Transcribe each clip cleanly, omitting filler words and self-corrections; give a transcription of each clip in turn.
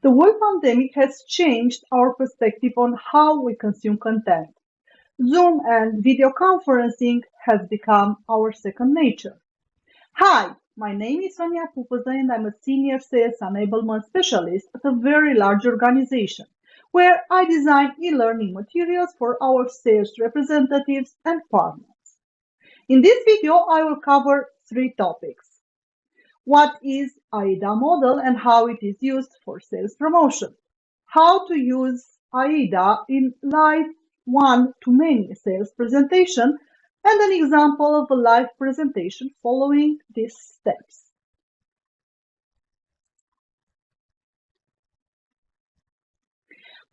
The world pandemic has changed our perspective on how we consume content. Zoom and video conferencing has become our second nature. Hi, my name is Sonia Pupuza and I'm a senior sales enablement specialist at a very large organization where I design e-learning materials for our sales representatives and partners. In this video, I will cover three topics. What is AIDA model and how it is used for sales promotion? How to use AIDA in live one-to-many sales presentation and an example of a live presentation following these steps.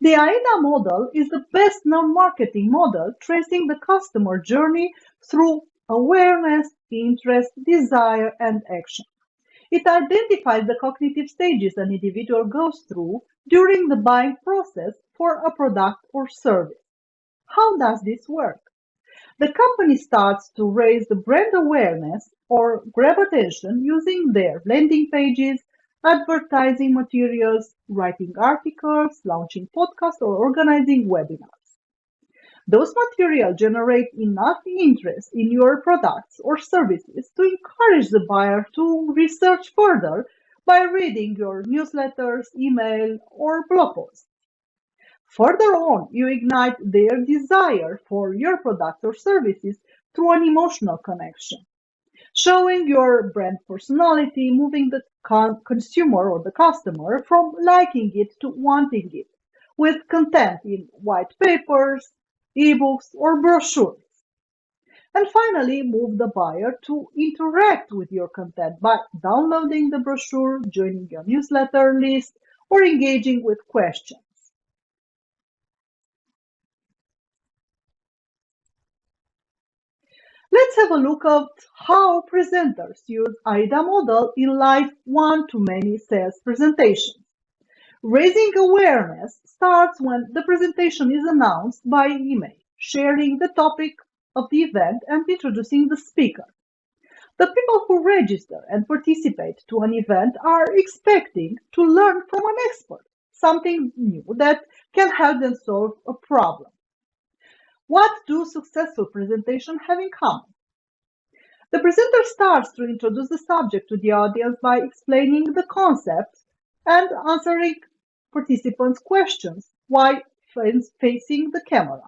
The AIDA model is the best known marketing model tracing the customer journey through awareness, interest, desire, and action. It identifies the cognitive stages an individual goes through during the buying process for a product or service. How does this work? The company starts to raise the brand awareness or grab attention using their landing pages, advertising materials, writing articles, launching podcasts, or organizing webinars. Those materials generate enough interest in your products or services to encourage the buyer to research further by reading your newsletters, email, or blog posts. Further on, you ignite their desire for your products or services through an emotional connection, showing your brand personality, moving the consumer or the customer from liking it to wanting it, with content in white papers, ebooks, or brochures. And finally, move the buyer to interact with your content by downloading the brochure, joining your newsletter list, or engaging with questions. Let's have a look at how presenters use AIDA model in live one-to-many sales presentations. Raising awareness starts when the presentation is announced by email, sharing the topic of the event and introducing the speaker. The people who register and participate to an event are expecting to learn from an expert, something new that can help them solve a problem. What do successful presentations have in common? The presenter starts to introduce the subject to the audience by explaining the concept and answering participants' questions while facing the camera.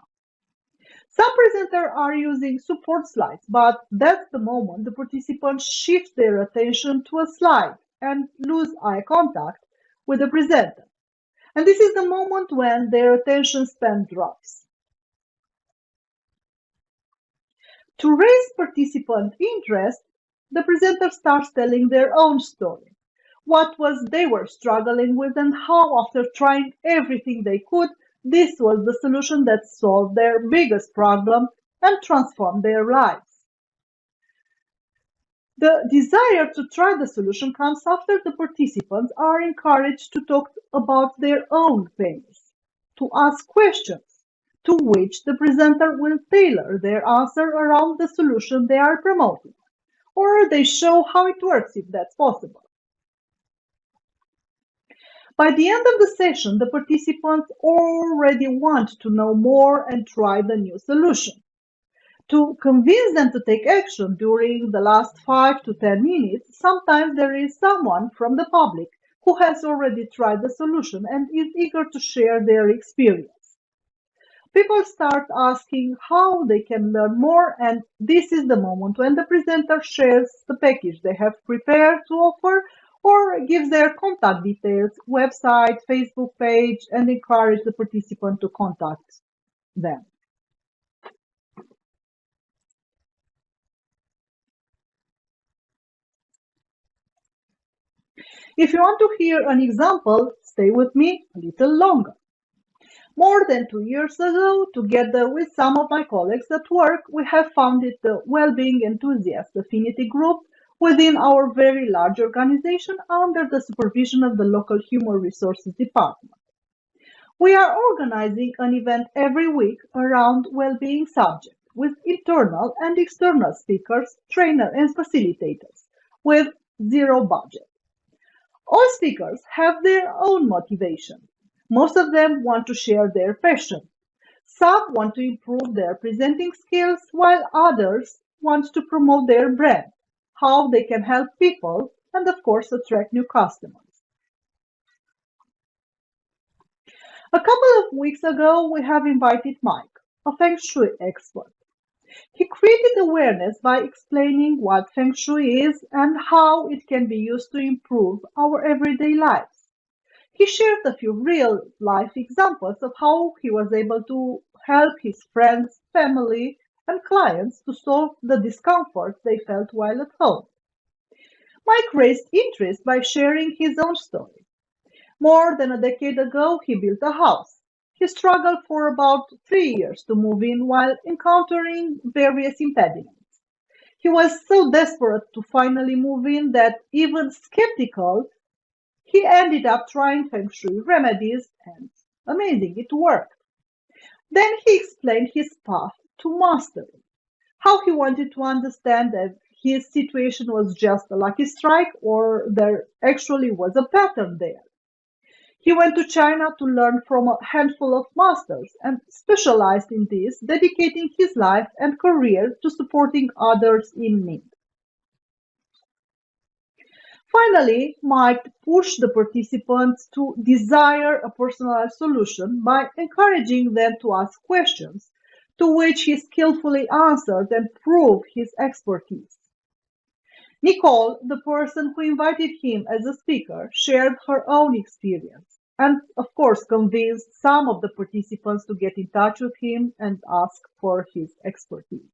Some presenters are using support slides, but that's the moment the participants shift their attention to a slide and lose eye contact with the presenter. And this is the moment when their attention span drops. To raise participant interest, the presenter starts telling their own story. What was they were struggling with and how, after trying everything they could, this was the solution that solved their biggest problem and transformed their lives. The desire to try the solution comes after the participants are encouraged to talk about their own pains, to ask questions, to which the presenter will tailor their answer around the solution they are promoting, or they show how it works if that's possible. By the end of the session, the participants already want to know more and try the new solution. To convince them to take action during the last 5 to 10 minutes, sometimes there is someone from the public who has already tried the solution and is eager to share their experience. People start asking how they can learn more, and this is the moment when the presenter shares the package they have prepared to offer or gives their contact details, website, Facebook page, and encourage the participant to contact them. If you want to hear an example, stay with me a little longer. More than 2 years ago, together with some of my colleagues at work, we have founded the Wellbeing Enthusiast Affinity Group within our very large organization under the supervision of the local Human Resources Department. We are organizing an event every week around well-being subject with internal and external speakers, trainers, and facilitators with zero budget. All speakers have their own motivation. Most of them want to share their passion. Some want to improve their presenting skills, while others want to promote their brand, how they can help people, and of course, attract new customers. A couple of weeks ago, we have invited Mike, a Feng Shui expert. He created awareness by explaining what Feng Shui is and how it can be used to improve our everyday lives. He shared a few real life examples of how he was able to help his friends, family, and clients to solve the discomfort they felt while at home. Mike raised interest by sharing his own story. More than a decade ago, he built a house. He struggled for about 3 years to move in while encountering various impediments. He was so desperate to finally move in that, even skeptical, he ended up trying Feng Shui remedies, and amazing, it worked. Then he explained his path to mastery, how he wanted to understand if his situation was just a lucky strike or there actually was a pattern there. He went to China to learn from a handful of masters and specialized in this, dedicating his life and career to supporting others in need. Finally, Mike pushed the participants to desire a personalized solution by encouraging them to ask questions, to which he skillfully answered and proved his expertise. Nicole, the person who invited him as a speaker, shared her own experience and, of course, convinced some of the participants to get in touch with him and ask for his expertise.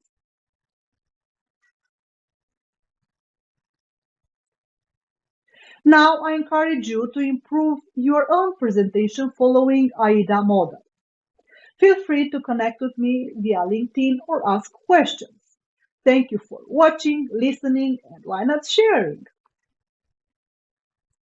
Now I encourage you to improve your own presentation following AIDA model. Feel free to connect with me via LinkedIn or ask questions. Thank you for watching, listening, and why not sharing?